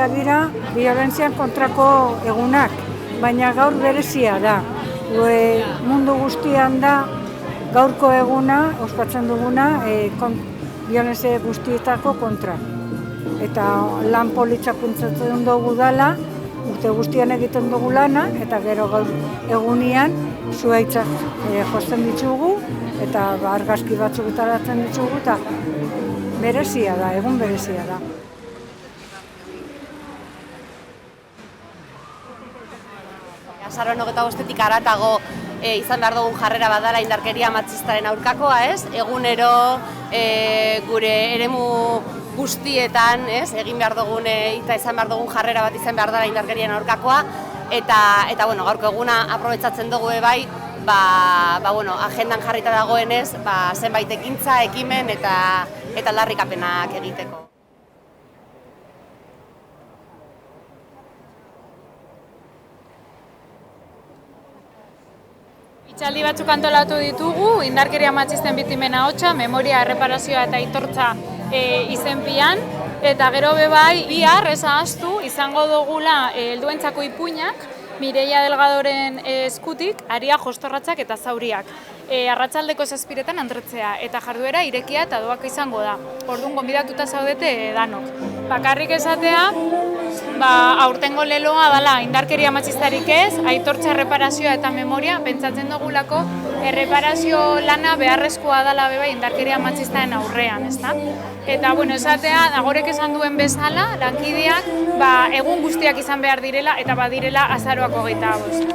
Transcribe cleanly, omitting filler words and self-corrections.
ospatzea dira biolentzian kontrako egunak, baina gaur berezia da. Mundu guztian da gaurko eguna, ospatzen duguna, biolentzia guztietako kontra. Eta lan politxakuntzatzen dugu dala, urte guztian egiten dugu lana, eta gero gaur egunian zuhaitzak josten ditugu, eta argazki batzuk etaratzen ditugu, eta berezia da, egun berezia da. Azaroan 25-etik haratago izan behar dugun jarrera badala indarkeria matxistaren aurkakoa, ez? Egunero gure eremu guztietan, ez? Egin behar dugun eta izan behar dugun jarrera bat izan behar dela indarkerian aurkakoa, eta bueno, gaurko eguna aprobetxatzen dugu bai, agendan jarrita dagoenez, zenbait ekintza, ekimen eta aldarrikapenak egiteko. Itxaldi batzuk antolatu ditugu, indarkeria matxisten biktimen ahotsa, memoria, erreparazioa eta aitortza izenpian. Eta gero bai, bihar ez ahaztu izango dugula helduentzako ipuinak, Mireia Delgadoren eskutik, Aria Jostorratzak eta Zauriak. Arratsaldeko 7:00 entretzea eta jarduera irekia eta doaka izango da. Orduan gonbidatuta zaudete danok. Bakarrik esatea, aurtengo leloa dela indarkeria matxistarik ez, aitortza, erreparazioa eta memoria, pentsatzen dugulako erreparazio lana beharrezkoa dela beba indarkeria matxistaren aurrean, ezta? Eta, esatea, Agorek esan duen bezala, lankideak, egun guztiak izan behar direla eta badirela azaroak 25.